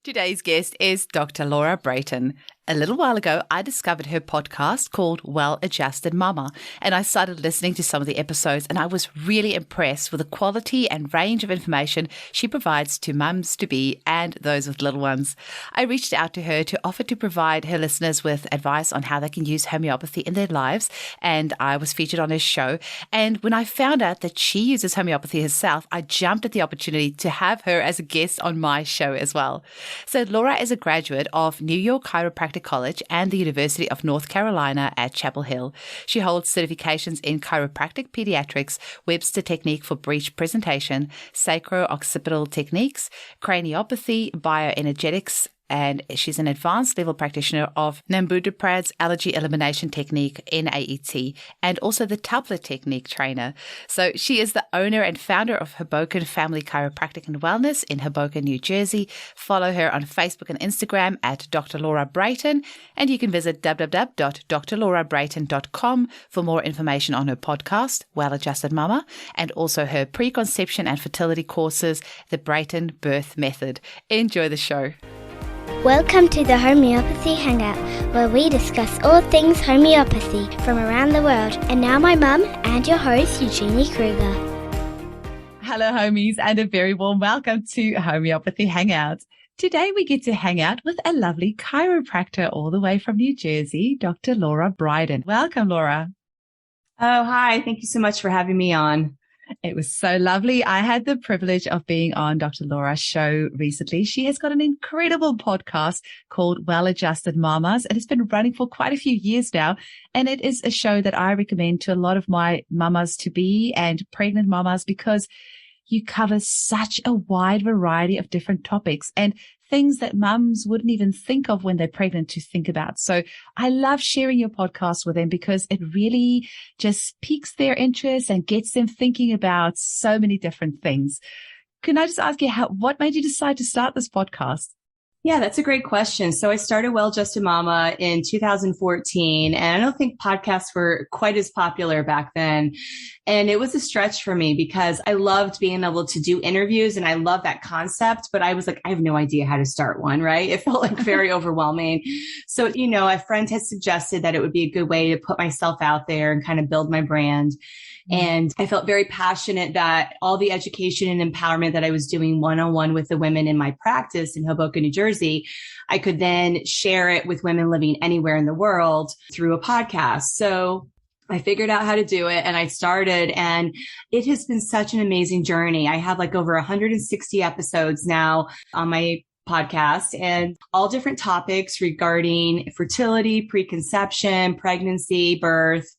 Today's guest is Dr. Laura Brayton. A little while ago, I discovered her podcast called Well-Adjusted Mama, and I started listening to some of the episodes, and I was really impressed with the quality and range of information she provides to mums-to-be and those with little ones. I reached out to her to offer to provide her listeners with advice on how they can use homeopathy in their lives, and I was featured on her show. And when I found out that she uses homeopathy herself, I jumped at the opportunity to have her as a guest on my show as well. So Laura is a graduate of New York Chiropractic College and the University of North Carolina at Chapel Hill. She holds certifications in chiropractic pediatrics, Webster technique for breech presentation, Sacro-Occipital techniques, Craniopathy, Bioenergetics, and she's an advanced level practitioner of Nambudripad's Allergy Elimination technique, NAET, and also the Tupler technique trainer. So she is the owner and founder of Hoboken Family Chiropractic and Wellness in Hoboken, New Jersey. Follow her on Facebook and Instagram at Dr. Laura Brayton, and you can visit www.drlaurabrayton.com for more information on her podcast, Well-Adjusted Mama, and also her preconception and fertility courses, the Brayton Birth Method. Enjoy the show. Welcome to the Homeopathy Hangout, where we discuss all things homeopathy from around the world. And now my mum and your host, Eugenie Kruger. Hello, homies, and a very warm welcome to Homeopathy Hangout. Today we get to hang out with a lovely chiropractor all the way from New Jersey, Dr. Laura Brayton. Welcome, Laura. Oh, hi. Thank you so much for having me on. It was so lovely. I had the privilege of being on Dr. Laura's show recently. She has got an incredible podcast called Well-Adjusted Mamas. It has been running for quite a few years now. And it is a show that I recommend to a lot of my mamas to be and pregnant mamas because you cover such a wide variety of different topics and things that mums wouldn't even think of when they're pregnant to think about. So I love sharing your podcast with them because it really just piques their interest and gets them thinking about so many different things. Can I just ask you, what made you decide to start this podcast? Yeah, that's a great question. So I started Well-Adjusted Mama in 2014, and I don't think podcasts were quite as popular back then. And it was a stretch for me because I loved being able to do interviews and I love that concept, but I was like, I have no idea how to start one, right? It felt like very overwhelming. So, a friend had suggested that it would be a good way to put myself out there and kind of build my brand. And I felt very passionate that all the education and empowerment that I was doing one-on-one with the women in my practice in Hoboken, New Jersey, I could then share it with women living anywhere in the world through a podcast. So I figured out how to do it and I started, and it has been such an amazing journey. I have like over 160 episodes now on my podcast and all different topics regarding fertility, preconception, pregnancy, birth,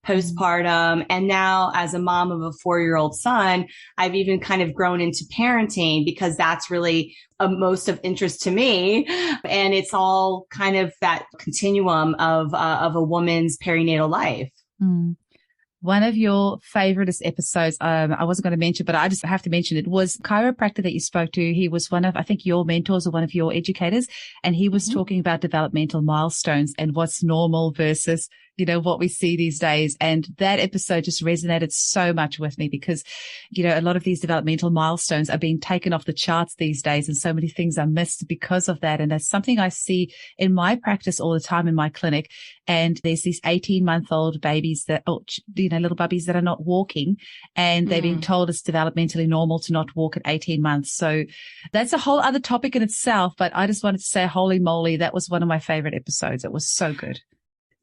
postpartum. And now as a mom of a 4-year-old son, I've even kind of grown into parenting because that's really most of interest to me. And it's all kind of that continuum of a woman's perinatal life. Mm. One of your favoriteest episodes, I wasn't going to mention, but I just have to mention it, was chiropractor that you spoke to. He was one of, I think, your mentors or one of your educators, and he was talking about developmental milestones and what's normal versus, what we see these days. And that episode just resonated so much with me because, a lot of these developmental milestones are being taken off the charts these days and so many things are missed because of that. And that's something I see in my practice all the time in my clinic. And there's these 18-month-old babies little puppies that are not walking, and they're being told it's developmentally normal to not walk at 18 months. So that's a whole other topic in itself. But I just wanted to say, holy moly, that was one of my favorite episodes. It was so good.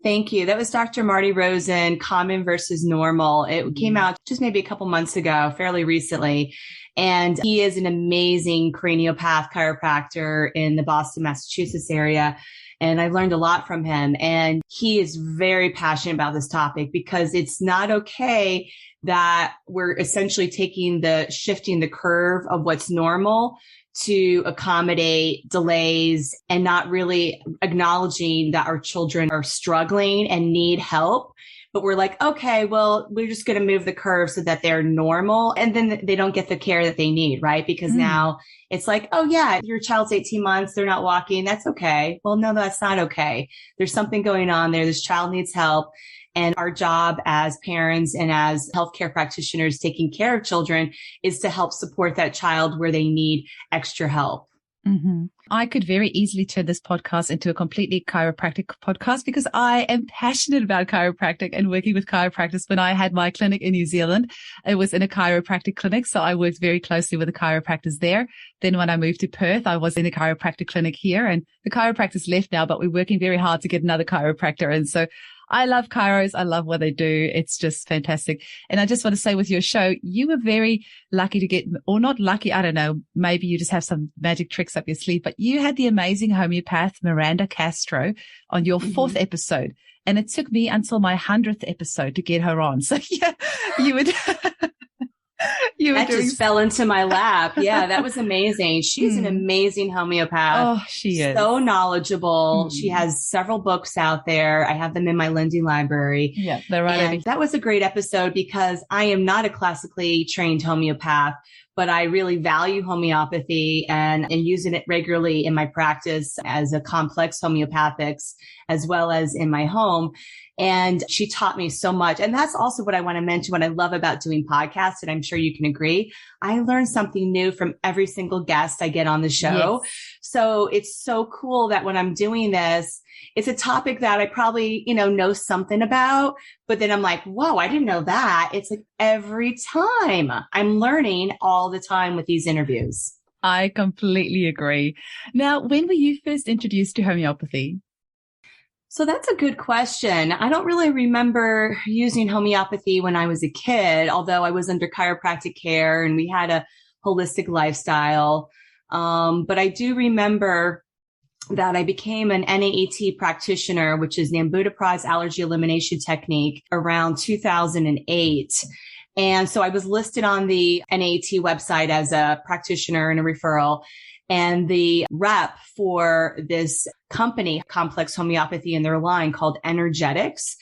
Thank you. That was Dr. Marty Rosen, Common versus Normal. It came out just maybe a couple months ago, fairly recently. And he is an amazing craniopath chiropractor in the Boston, Massachusetts area. And I've learned a lot from him. And he is very passionate about this topic because it's not okay that we're essentially shifting the curve of what's normal to accommodate delays and not really acknowledging that our children are struggling and need help. But we're like, okay, well, we're just going to move the curve so that they're normal. And then they don't get the care that they need, right? Because now it's like, oh yeah, your child's 18 months. They're not walking. That's okay. Well, no, that's not okay. There's something going on there. This child needs help. And our job as parents and as healthcare practitioners taking care of children is to help support that child where they need extra help. Mm-hmm. I could very easily turn this podcast into a completely chiropractic podcast because I am passionate about chiropractic and working with chiropractors. When I had my clinic in New Zealand, it was in a chiropractic clinic. So I worked very closely with the chiropractors there. Then when I moved to Perth, I was in a chiropractic clinic here, and the chiropractors left now, but we're working very hard to get another chiropractor. And so I love chiros. I love what they do. It's just fantastic. And I just want to say with your show, you were very lucky to get, or not lucky, I don't know, maybe you just have some magic tricks up your sleeve, but you had the amazing homeopath Miranda Castro on your fourth episode. And it took me until my 100th episode to get her on. So yeah, you would... That just fell into my lap. Yeah, that was amazing. She's an amazing homeopath. Oh, she is. So knowledgeable. She has several books out there. I have them in my lending library. Yeah, they're right. And that was a great episode because I am not a classically trained homeopath, but I really value homeopathy and using it regularly in my practice as a complex homeopathics, as well as in my home. And she taught me so much. And that's also what I want to mention, what I love about doing podcasts. And I'm sure you can agree. I learn something new from every single guest I get on the show. Yes. So it's so cool that when I'm doing this, it's a topic that I probably, know something about, but then I'm like, whoa, I didn't know that. It's like every time I'm learning all the time with these interviews. I completely agree. Now, when were you first introduced to homeopathy? So that's a good question. I don't really remember using homeopathy when I was a kid, although I was under chiropractic care and we had a holistic lifestyle. But I do remember that I became an NAET practitioner, which is Nambudripad's allergy elimination technique, around 2008. And so I was listed on the NAET website as a practitioner and a referral. And the rep for this company, Complex Homeopathy, in their line called Energetics,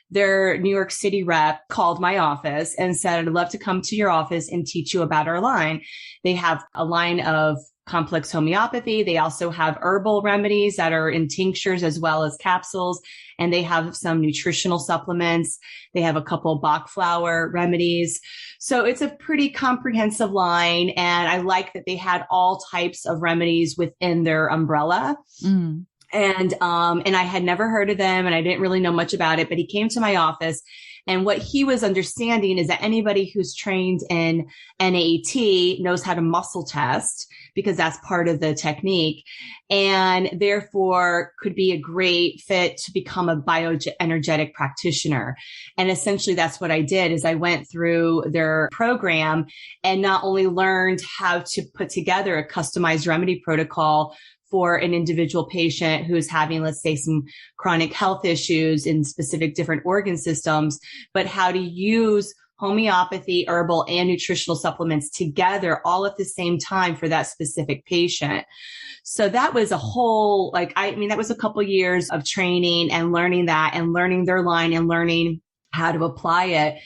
their New York City rep called my office and said, I'd love to come to your office and teach you about our line. They have a line of complex homeopathy. They also have herbal remedies that are in tinctures as well as capsules. And they have some nutritional supplements. They have a couple Bach flower remedies. So it's a pretty comprehensive line. And I like that they had all types of remedies within their umbrella. And I had never heard of them and I didn't really know much about it, but he came to my office. And what he was understanding is that anybody who's trained in NAET knows how to muscle test because that's part of the technique and therefore could be a great fit to become a bioenergetic practitioner. And essentially that's what I did is I went through their program and not only learned how to put together a customized remedy protocol for an individual patient who's having, let's say, some chronic health issues in specific different organ systems, but how to use homeopathy, herbal, and nutritional supplements together all at the same time for that specific patient. So that was a whole, that was a couple of years of training and learning that and learning their line and learning how to apply it.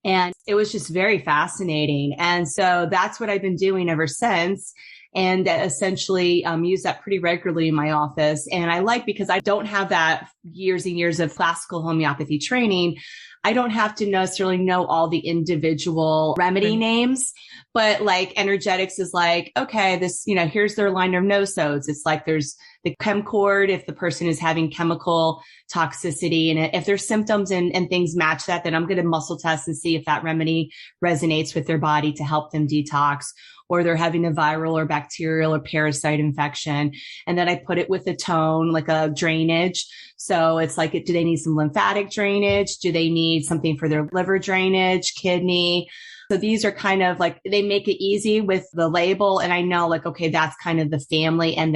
And it was just very fascinating. And so that's what I've been doing ever since. And essentially use that pretty regularly in my office. And I like because I don't have that years and years of classical homeopathy training. I don't have to necessarily know all the individual remedy names, but like energetics is like, okay, this, here's their line of no-sods. It's like there's the chemcord if the person is having chemical toxicity. And if their symptoms and things match that, then I'm going to muscle test and see if that remedy resonates with their body to help them detox, or they're having a viral or bacterial or parasite infection. And then I put it with a tone, like a drainage. So it's like, do they need some lymphatic drainage? Do they need something for their liver drainage, kidney? So these are kind of like, they make it easy with the label. And I know like, okay, that's kind of the family and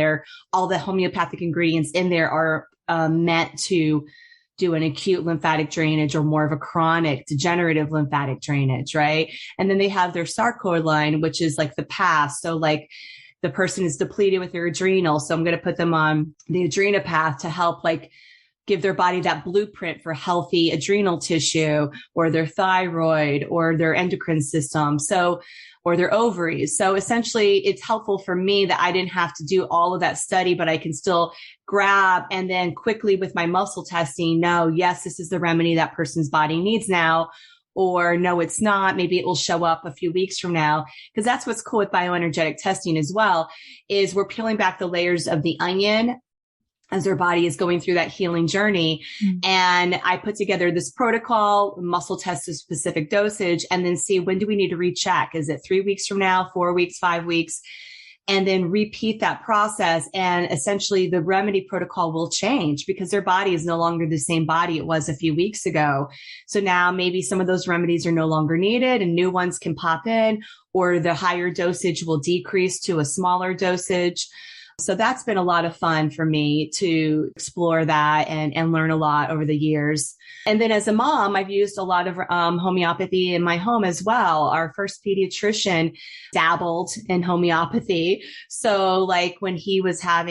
all the homeopathic ingredients in there are meant to do an acute lymphatic drainage or more of a chronic degenerative lymphatic drainage, right? And then they have their sarcoid line, which is like the path. So like the person is depleted with their adrenals. So I'm going to put them on the adrenal path to help like give their body that blueprint for healthy adrenal tissue or their thyroid or their endocrine system. So, or their ovaries. So essentially it's helpful for me that I didn't have to do all of that study, but I can still grab and then quickly with my muscle testing know, yes, this is the remedy that person's body needs now. or no, it's not. Maybe it will show up a few weeks from now. Because that's what's cool with bioenergetic testing as well, is we're peeling back the layers of the onion as their body is going through that healing journey. And I put together this protocol, muscle test a specific dosage, and then see, when do we need to recheck? Is it 3 weeks from now, 4 weeks, 5 weeks? And then repeat that process. And essentially the remedy protocol will change because their body is no longer the same body it was a few weeks ago. So now maybe some of those remedies are no longer needed and new ones can pop in, or the higher dosage will decrease to a smaller dosage. So that's been a lot of fun for me to explore that and learn a lot over the years. And then as a mom, I've used a lot of homeopathy in my home as well. Our first pediatrician dabbled in homeopathy. So like when he had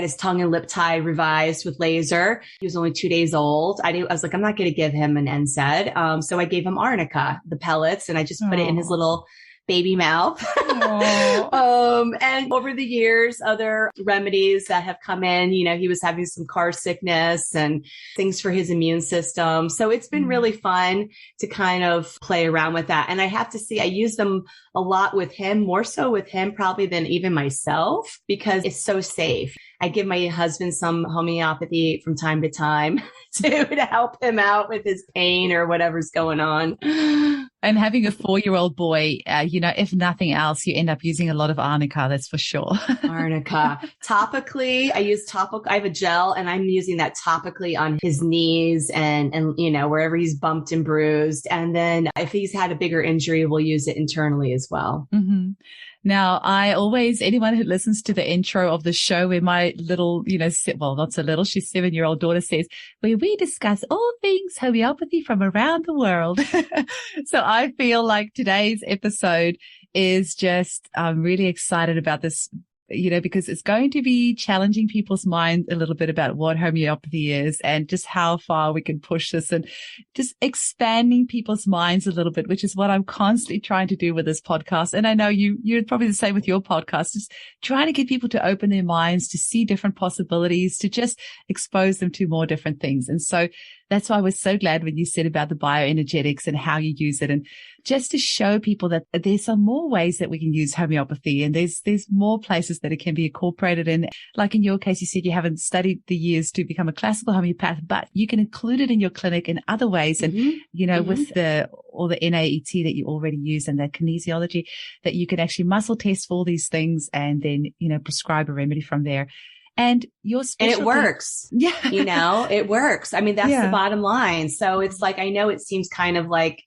his tongue and lip tie revised with laser, he was only 2 days old. I was like, I'm not going to give him an NSAID. So I gave him arnica, the pellets, and I just put it in his little baby mouth. And over the years, other remedies that have come in, he was having some car sickness and things for his immune system. So it's been really fun to kind of play around with that. And I have to say, I use them a lot with him, more so with him probably than even myself, because it's so safe. I give my husband some homeopathy from time to time to help him out with his pain or whatever's going on. And having a 4-year-old boy, if nothing else, you end up using a lot of arnica, that's for sure. Arnica. Topically, I have a gel and I'm using that topically on his knees and wherever he's bumped and bruised. And then if he's had a bigger injury, we'll use it internally as well. Mm-hmm. Now, anyone who listens to the intro of the show where my little, not so little, she's 7-year-old daughter says, where we discuss all things homeopathy from around the world. So I feel like today's episode is just, I'm really excited about this, because it's going to be challenging people's minds a little bit about what homeopathy is and just how far we can push this and just expanding people's minds a little bit, which is what I'm constantly trying to do with this podcast. And I know you're probably the same with your podcast, just trying to get people to open their minds, to see different possibilities, to just expose them to more different things. And so that's why I was so glad when you said about the bioenergetics and how you use it, and just to show people that there's some more ways that we can use homeopathy, and there's more places that it can be incorporated in. Like in your case, you said you haven't studied the years to become a classical homeopath, but you can include it in your clinic in other ways. And, with all the NAET that you already use and the kinesiology, that you can actually muscle test for all these things and then, prescribe a remedy from there. And your specialty. And it works. Yeah. It works. I mean, that's the bottom line. So it's like, I know it seems kind of like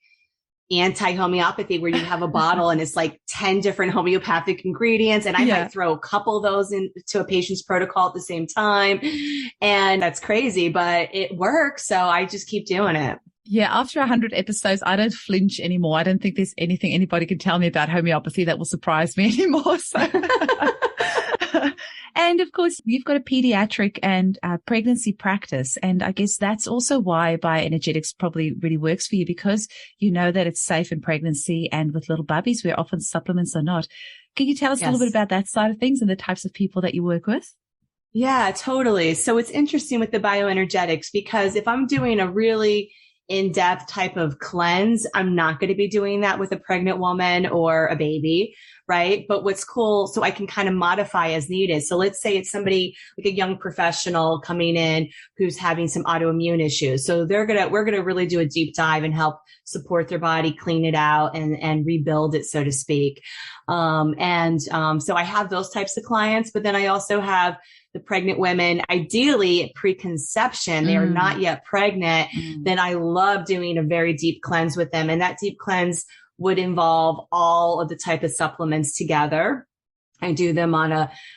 anti-homeopathy where you have a bottle and it's like 10 different homeopathic ingredients. And I might throw a couple of those into a patient's protocol at the same time. And that's crazy, but it works. So I just keep doing it. Yeah, after 100 episodes, I don't flinch anymore. I don't think there's anything anybody can tell me about homeopathy that will surprise me anymore. So, and of course, you've got a pediatric and pregnancy practice. And I guess that's also why bioenergetics probably really works for you, because you know that it's safe in pregnancy and with little bubbies where often supplements are not. Can you tell us a little bit about that side of things and the types of people that you work with? Yeah, totally. So it's interesting with the bioenergetics, because if I'm doing a really in-depth type of cleanse, I'm not going to be doing that with a pregnant woman or a baby, right? But what's cool, so I can kind of modify as needed. So let's say it's somebody like a young professional coming in who's having some autoimmune issues. So we're going to really do a deep dive and help support their body, clean it out and rebuild it, so to speak. So I have those types of clients, but then I also have the pregnant women, ideally at preconception, they are not yet pregnant, then I love doing a very deep cleanse with them. And that deep cleanse would involve all of the type of supplements together. I do them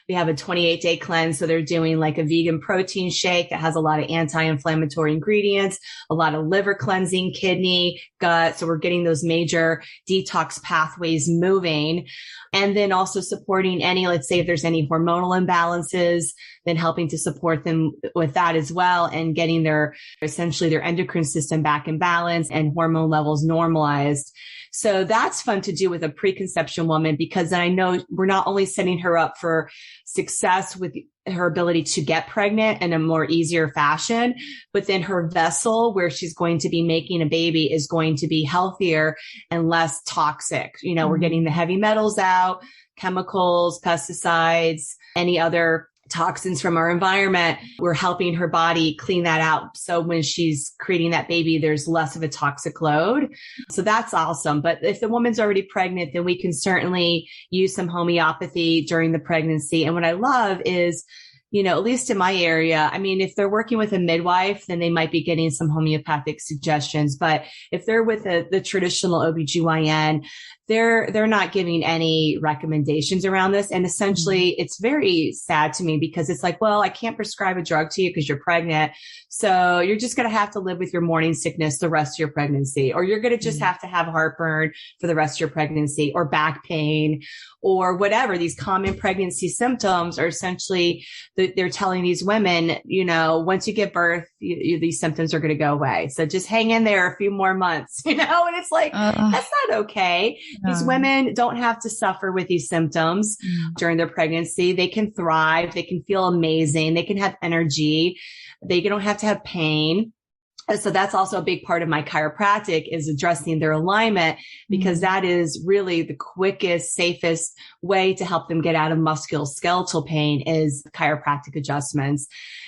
we have a 28-day cleanse. So they're doing like a vegan protein shake that has a lot of anti-inflammatory ingredients, a lot of liver cleansing, kidney, gut. So we're getting those major detox pathways moving. And then also supporting let's say if there's any hormonal imbalances, then helping to support them with that as well and getting essentially their endocrine system back in balance and hormone levels normalized. So that's fun to do with a preconception woman, because then I know we're not only setting her up for success with her ability to get pregnant in a more easier fashion, but then her vessel where she's going to be making a baby is going to be healthier and less toxic. You know, we're getting the heavy metals out, chemicals, pesticides, any other toxins from our environment. We're helping her body clean that out. So when she's creating that baby, there's less of a toxic load. So that's awesome. But if the woman's already pregnant, then we can certainly use some homeopathy during the pregnancy. And what I love is, you know, at least in my area, I mean, if they're working with a midwife, then they might be getting some homeopathic suggestions. But if they're with the traditional OBGYN, they're not giving any recommendations around this. And essentially it's very sad to me because it's like, well, I can't prescribe a drug to you because you're pregnant. So you're just going to have to live with your morning sickness the rest of your pregnancy, or you're going to just have to have heartburn for the rest of your pregnancy, or back pain, or whatever. These common pregnancy symptoms are essentially they're telling these women, you know, once you give birth, these symptoms are going to go away. So just hang in there a few more months, you know, and it's like, that's not okay. No. These women don't have to suffer with these symptoms during their pregnancy. They can thrive. They can feel amazing. They can have energy. They don't have to have pain. So that's also a big part of my chiropractic is addressing their alignment, because that is really the quickest, safest way to help them get out of musculoskeletal pain is chiropractic adjustments.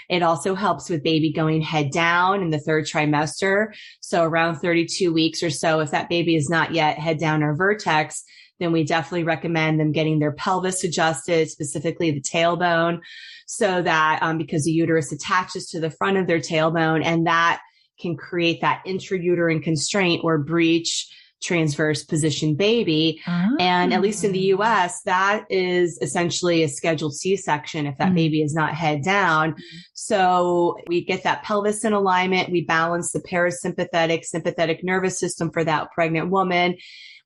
It also helps with baby going head down in the third trimester. So around 32 weeks or so, if that baby is not yet head down or vertex, then we definitely recommend them getting their pelvis adjusted, specifically the tailbone, so that because the uterus attaches to the front of their tailbone, and that can create that intrauterine constraint or breech transverse position baby. And at least in the US, that is essentially a scheduled C-section if that baby is not head down. So we get that pelvis in alignment. We balance the parasympathetic, sympathetic nervous system for that pregnant woman.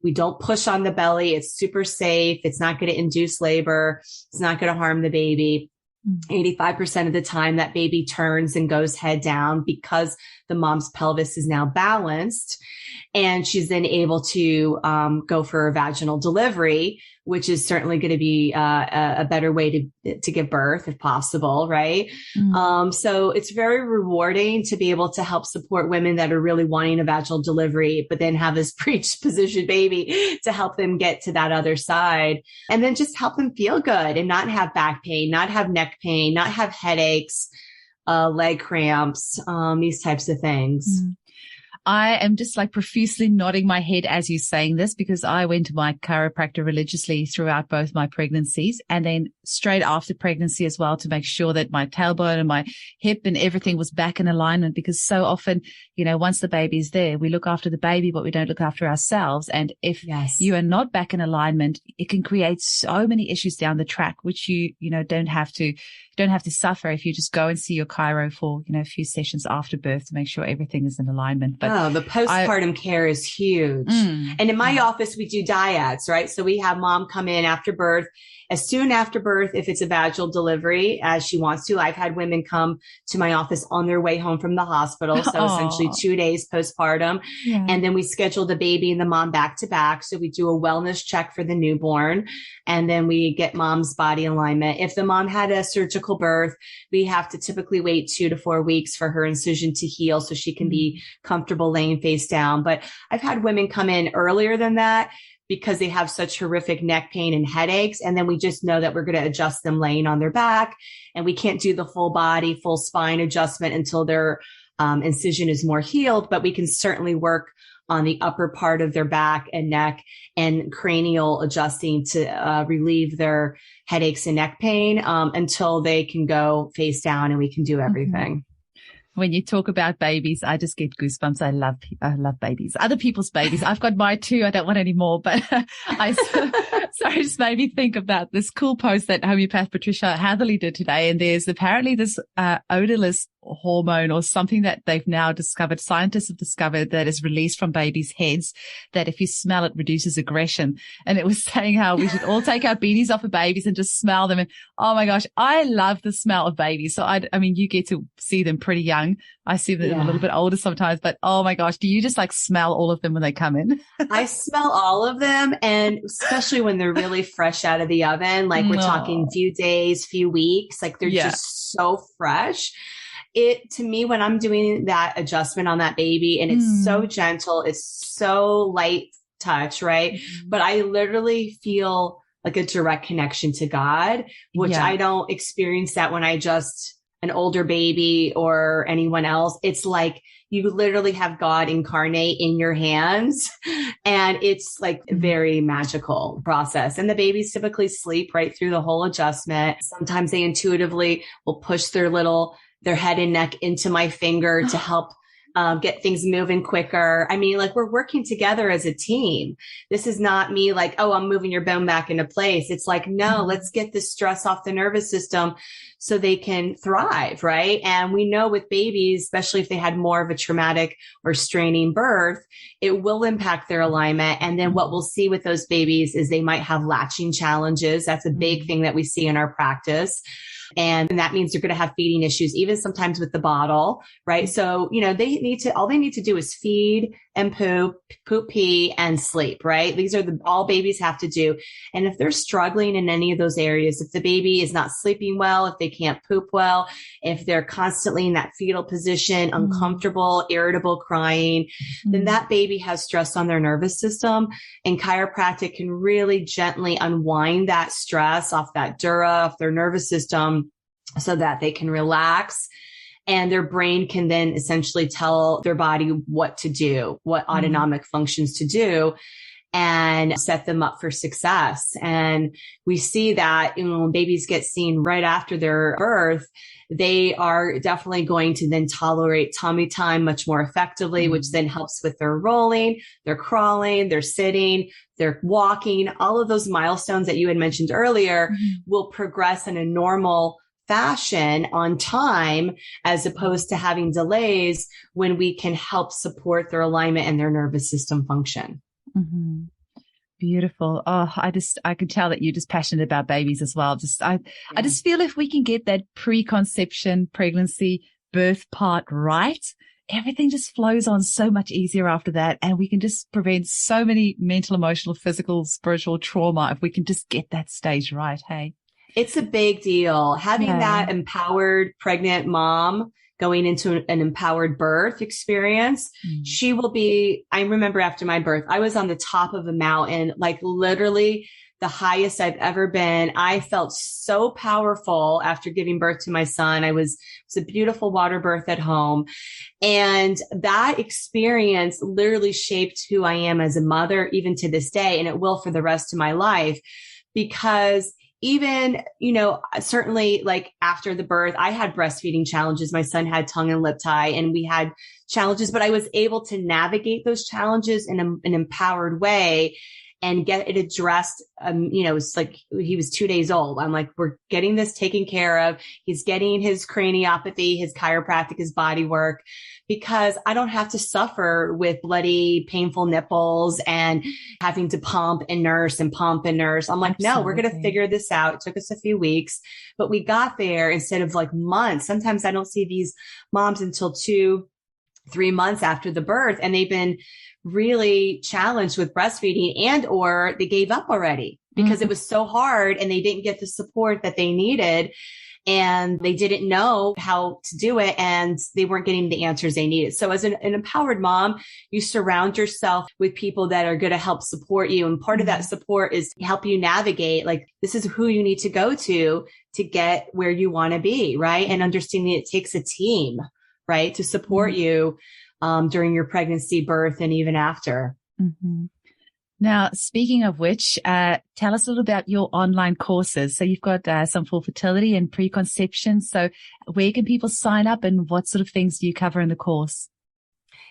We don't push on the belly. It's super safe. It's not going to induce labor. It's not going to harm the baby. 85% of the time that baby turns and goes head down because the mom's pelvis is now balanced, and she's then able to go for a vaginal delivery, which is certainly going to be a better way to give birth if possible, right? So it's very rewarding to be able to help support women that are really wanting a vaginal delivery, but then have this breech position baby to help them get to that other side, and then just help them feel good and not have back pain, not have neck pain, not have headaches, leg cramps, these types of things. I am just like profusely nodding my head as you're saying this, because I went to my chiropractor religiously throughout both my pregnancies, and then straight after pregnancy as well, to make sure that my tailbone and my hip and everything was back in alignment. Because so often, you know, once the baby's there, we look after the baby, but we don't look after ourselves. And if you are not back in alignment, it can create so many issues down the track, which you don't have to suffer if you just go and see your chiro for, a few sessions after birth to make sure everything is in alignment. But the postpartum care is huge. And in my office, we do dyads, right? So we have mom come in after birth, as soon after birth, if it's a vaginal delivery, as she wants to. I've had women come to my office on their way home from the hospital. So essentially 2 days postpartum. And then we schedule the baby and the mom back to back. So we do a wellness check for the newborn, and then we get mom's body alignment. If the mom had a surgical birth, we have to typically wait 2 to 4 weeks for her incision to heal so she can be comfortable laying face down. But I've had women come in earlier than that because they have such horrific neck pain and headaches. And then we just know that we're going to adjust them laying on their back, and we can't do the full body, full spine adjustment until their incision is more healed. But we can certainly work on the upper part of their back and neck and cranial adjusting to relieve their headaches and neck pain until they can go face down and we can do everything. When you talk about babies, I just get goosebumps. I love babies, other people's babies. I've got mine too. I don't want any more, but sorry, just made me think about this cool post that homeopath Patricia Hatherley did today. And there's apparently this odorless hormone or something that they've now discovered, scientists have discovered, that is released from babies' heads, that if you smell it reduces aggression. And it was saying how we should all take our beanies off of babies and just smell them. And oh my gosh, I love the smell of babies. So I mean, you get to see them pretty young. I see them a little bit older sometimes, but oh my gosh, do you just like smell all of them when they come in? I smell all of them. And especially when they're really fresh out of the oven, like we're talking few days, few weeks, like they're just so fresh. To me, when I'm doing that adjustment on that baby and it's so gentle, it's so light touch, right? But I literally feel like a direct connection to God, which I don't experience that when I just an older baby or anyone else. It's like you literally have God incarnate in your hands, and it's like a very magical process. And the babies typically sleep right through the whole adjustment. Sometimes they intuitively will push their head and neck into my finger to help get things moving quicker. I mean, like we're working together as a team. This is not me like, oh, I'm moving your bone back into place. It's like, no, let's get this stress off the nervous system so they can thrive, right? And we know with babies, especially if they had more of a traumatic or straining birth, it will impact their alignment. And then what we'll see with those babies is they might have latching challenges. That's a big thing that we see in our practice. And that means they're going to have feeding issues, even sometimes with the bottle, right? So, all they need to do is feed and poop, pee, and sleep, right? These are all babies have to do. And if they're struggling in any of those areas, if the baby is not sleeping well, if they can't poop well, if they're constantly in that fetal position, uncomfortable, irritable, crying, then that baby has stress on their nervous system. And chiropractic can really gently unwind that stress off that dura, off their nervous system, so that they can relax. And their brain can then essentially tell their body what to do, what autonomic functions to do, and set them up for success. And we see that, when babies get seen right after their birth, they are definitely going to then tolerate tummy time much more effectively, which then helps with their rolling, their crawling, their sitting, their walking. All of those milestones that you had mentioned earlier will progress in a normal fashion on time, as opposed to having delays when we can help support their alignment and their nervous system function. Beautiful. Oh, I can tell that you're just passionate about babies as well. I just feel if we can get that preconception, pregnancy, birth part right, everything just flows on so much easier after that. And we can just prevent so many mental, emotional, physical, spiritual trauma if we can just get that stage right. Hey. It's a big deal. Having that empowered pregnant mom going into an empowered birth experience, she will be, I remember after my birth, I was on the top of a mountain, like literally the highest I've ever been. I felt so powerful after giving birth to my son. It was a beautiful water birth at home. And that experience literally shaped who I am as a mother, even to this day. And it will for the rest of my life, because even, certainly like after the birth, I had breastfeeding challenges. My son had tongue and lip tie, and we had challenges, but I was able to navigate those challenges in an empowered way and get it addressed. It's like he was 2 days old. I'm like, we're getting this taken care of. He's getting his craniopathy, his chiropractic, his body work, because I don't have to suffer with bloody, painful nipples and having to pump and nurse and pump and nurse. I'm like, no, we're going to figure this out. It took us a few weeks, but we got there instead of like months. Sometimes I don't see these moms until 2-3 months after the birth, and they've been really challenged with breastfeeding, and or they gave up already because it was so hard and they didn't get the support that they needed, and they didn't know how to do it, and they weren't getting the answers they needed. So as an empowered mom, you surround yourself with people that are going to help support you. And part of that support is to help you navigate, like, this is who you need to go to get where you want to be, right? And understanding it takes a team, right, to support you during your pregnancy, birth, and even after. Now, speaking of which, tell us a little about your online courses. So you've got some for fertility and preconception. So where can people sign up, and what sort of things do you cover in the course?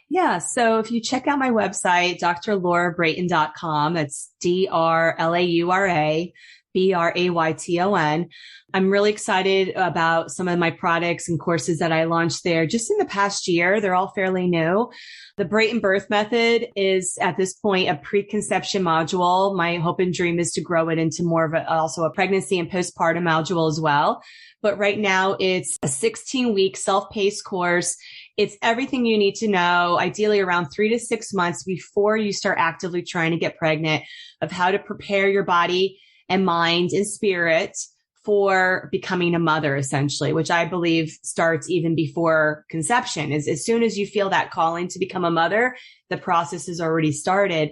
Yeah. So if you check out my website, drlaurabrayton.com, that's DRLAURA, Brayton. I'm really excited about some of my products and courses that I launched there just in the past year. They're all fairly new. The Brayton birth method is at this point a preconception module. My hope and dream is to grow it into more of also a pregnancy and postpartum module as well. But right now it's a 16-week self-paced course. It's everything you need to know, ideally around 3 to 6 months before you start actively trying to get pregnant, of how to prepare your body and mind and spirit for becoming a mother, essentially, which I believe starts even before conception. As soon as you feel that calling to become a mother, the process has already started.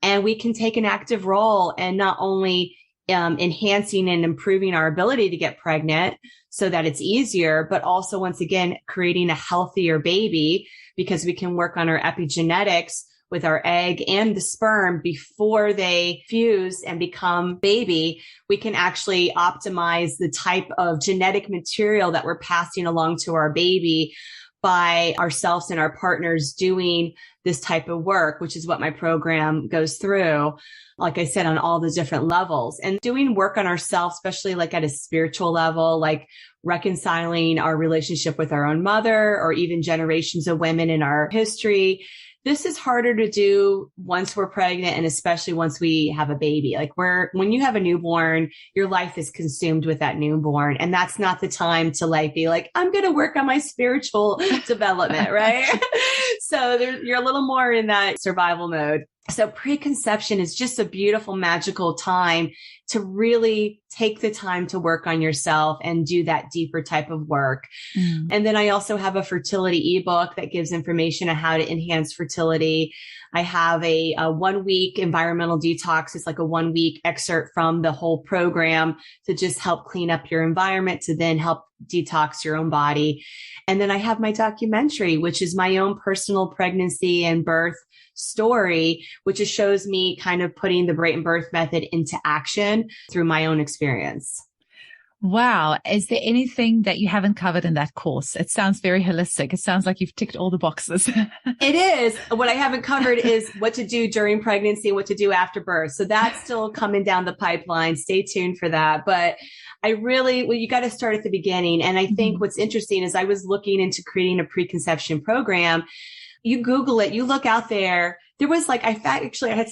And we can take an active role and not only enhancing and improving our ability to get pregnant so that it's easier, but also, once again, creating a healthier baby, because we can work on our epigenetics with our egg and the sperm before they fuse and become baby. We can actually optimize the type of genetic material that we're passing along to our baby by ourselves and our partners doing this type of work, which is what my program goes through, like I said, on all the different levels. And doing work on ourselves, especially like at a spiritual level, like reconciling our relationship with our own mother or even generations of women in our history. This is harder to do once we're pregnant, and especially once we have a baby. Like when you have a newborn, your life is consumed with that newborn. And that's not the time to like be like, I'm going to work on my spiritual development, right? So you're a little more in that survival mode. So preconception is just a beautiful, magical time to really take the time to work on yourself and do that deeper type of work. And then I also have a fertility ebook that gives information on how to enhance fertility. I have a 1 week environmental detox. It's like a 1 week excerpt from the whole program to just help clean up your environment, to then help detox your own body. And then I have my documentary, which is my own personal pregnancy and birth story, which just shows me kind of putting the Brayton birth method into action through my own experience. Wow. Is there anything that you haven't covered in that course? It sounds very holistic. It sounds like you've ticked all the boxes. It is. What I haven't covered is what to do during pregnancy and what to do after birth. So that's still coming down the pipeline. Stay tuned for that. But you got to start at the beginning. And I think what's interesting is I was looking into creating a preconception program. You Google it, you look out there. There was like, I had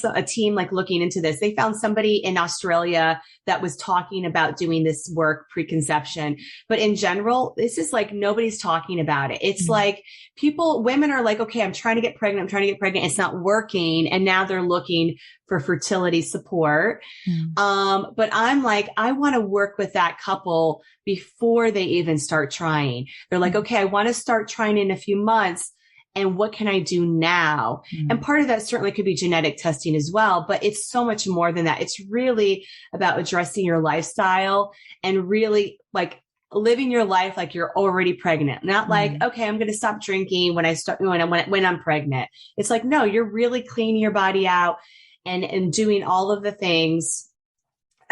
a team like looking into this. They found somebody in Australia that was talking about doing this work, preconception. But in general, this is like, nobody's talking about it. It's like women are like, okay, I'm trying to get pregnant. It's not working. And now they're looking for fertility support. But I'm like, I want to work with that couple before they even start trying. They're like, okay, I want to start trying in a few months. And what can I do now? And part of that certainly could be genetic testing as well, but it's so much more than that. It's really about addressing your lifestyle and really like living your life like you're already pregnant. Not like, okay, I'm going to stop drinking when I'm pregnant. It's like, no, you're really cleaning your body out and doing all of the things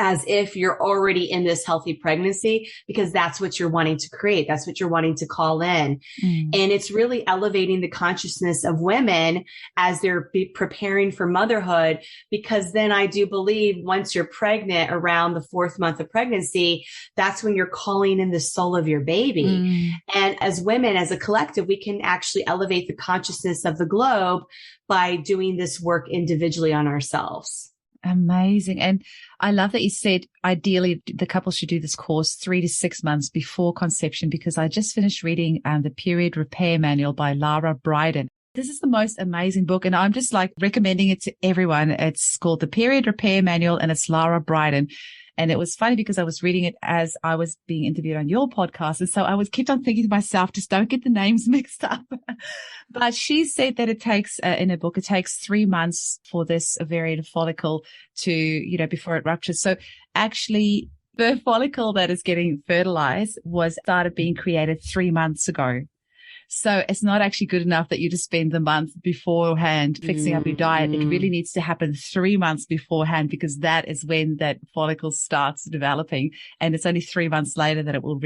as if you're already in this healthy pregnancy, because that's what you're wanting to create. That's what you're wanting to call in. And it's really elevating the consciousness of women as they're preparing for motherhood, because then I do believe once you're pregnant around the 4th month of pregnancy, that's when you're calling in the soul of your baby. And as women, as a collective, we can actually elevate the consciousness of the globe by doing this work individually on ourselves. Amazing. And I love that you said ideally the couple should do this course 3 to 6 months before conception, because I just finished reading the Period Repair Manual by Brayton. This is the most amazing book, and I'm just like recommending it to everyone. It's called the Period Repair Manual, and it's Brayton. And it was funny because I was reading it as I was being interviewed on your podcast. And so I kept on thinking to myself, just don't get the names mixed up. But she said that it takes, in her book, it takes 3 months for this ovarian follicle to, before it ruptures. So actually the follicle that is getting fertilized started being created 3 months ago. So it's not actually good enough that you just spend the month beforehand fixing up your diet. It really needs to happen 3 months beforehand, because that is when that follicle starts developing. And it's only 3 months later that it will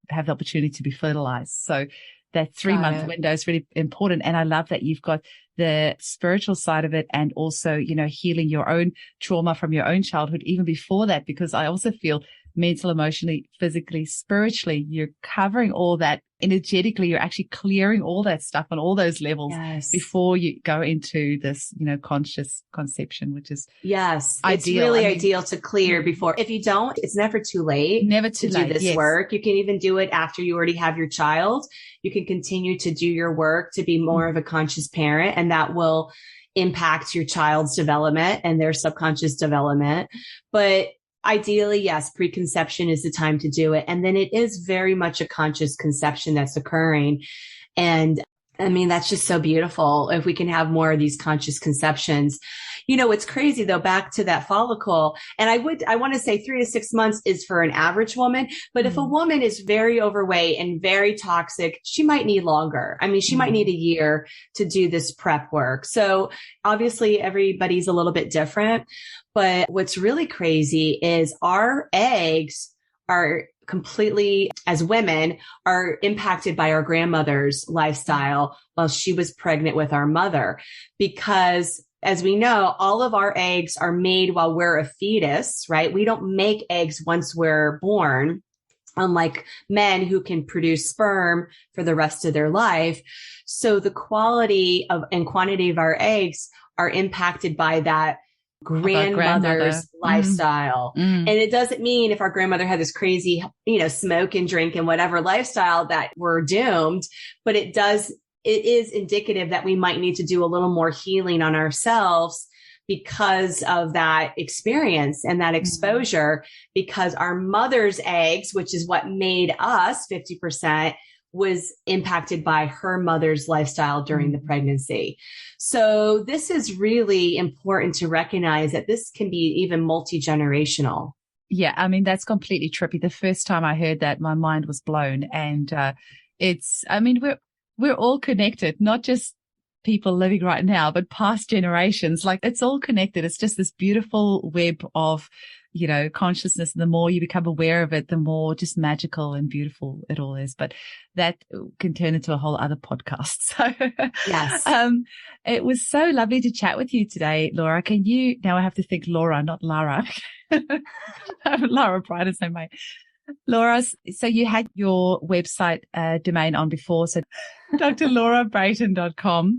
have the opportunity to be fertilized. So that 3-month window is really important. And I love that you've got the spiritual side of it and also, healing your own trauma from your own childhood, even before that, because I also feel mental, emotionally, physically, spiritually, you're covering all that energetically. You're actually clearing all that stuff on all those levels before you go into this, conscious conception, which is ideal. It's really ideal to clear before. If you don't, it's never too late. To do this work. You can even do it after you already have your child. You can continue to do your work to be more of a conscious parent, and that will impact your child's development and their subconscious development. But ideally, yes, preconception is the time to do it. And then it is very much a conscious conception that's occurring. And I mean, that's just so beautiful if we can have more of these conscious conceptions. It's crazy though, back to that follicle. And I want to say 3 to 6 months is for an average woman. But if a woman is very overweight and very toxic, she might need longer. I mean, she might need a year to do this prep work. So obviously everybody's a little bit different. But what's really crazy is our eggs are completely, as women, are impacted by our grandmother's lifestyle while she was pregnant with our mother. Because as we know, all of our eggs are made while we're a fetus, right? We don't make eggs once we're born, unlike men who can produce sperm for the rest of their life. So the quality of and quantity of our eggs are impacted by that grandmother's lifestyle. And it doesn't mean if our grandmother had this crazy, smoke and drink and whatever lifestyle that we're doomed, but it is indicative that we might need to do a little more healing on ourselves because of that experience and that exposure, because our mother's eggs, which is what made us 50%, was impacted by her mother's lifestyle during the pregnancy. So this is really important to recognize that this can be even multi-generational. Yeah, I mean, that's completely trippy. The first time I heard that, my mind was blown. And we're all connected, not just people living right now, but past generations. Like, it's all connected. It's just this beautiful web of, consciousness. And the more you become aware of it, the more just magical and beautiful it all is. But that can turn into a whole other podcast. So yes, it was so lovely to chat with you today, Laura. Now I have to think Laura, not Lara. Laura Bright is my mate. Laura, so you had your website domain on before, so drlaurabrayton.com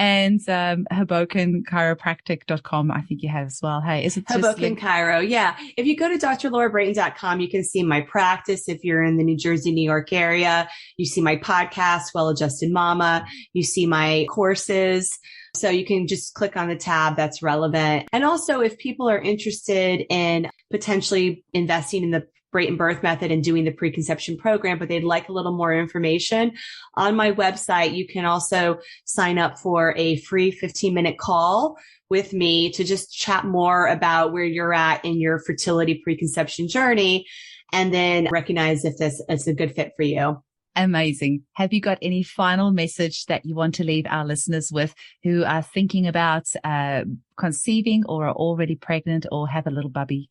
and hobokenchiropractic.com, I think you have as well. Hey, is it just Hoboken Chiro? Yeah. If you go to drlaurabrayton.com, you can see my practice. If you're in the New Jersey, New York area, you see my podcast, Well Adjusted Mama. You see my courses. So you can just click on the tab that's relevant. And also, if people are interested in potentially investing in the Brayton birth method and doing the preconception program, but they'd like a little more information, on my website, you can also sign up for a free 15-minute call with me to just chat more about where you're at in your fertility preconception journey, and then recognize if this is a good fit for you. Amazing. Have you got any final message that you want to leave our listeners with who are thinking about conceiving or are already pregnant or have a little bubby?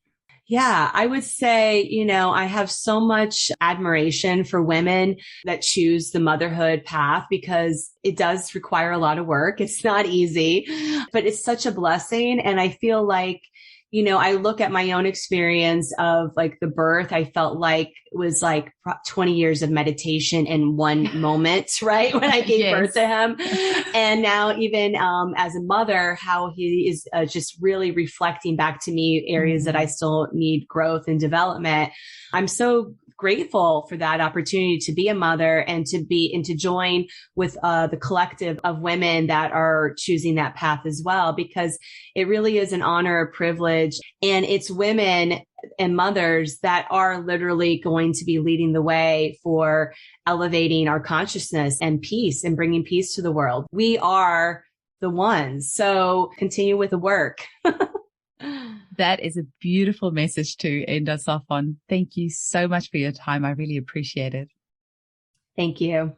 Yeah, I would say, I have so much admiration for women that choose the motherhood path because it does require a lot of work. It's not easy, but it's such a blessing. And I feel like, I look at my own experience of like the birth. I felt like it was like 20 years of meditation in one moment, right? When I gave birth to him. And now even as a mother, how he is just really reflecting back to me areas that I still need growth and development. I'm so grateful for that opportunity to be a mother and to join with the collective of women that are choosing that path as well, because it really is an honor, a privilege. And it's women and mothers that are literally going to be leading the way for elevating our consciousness and peace and bringing peace to the world. We are the ones. So continue with the work. That is a beautiful message to end us off on. Thank you so much for your time. I really appreciate it. Thank you.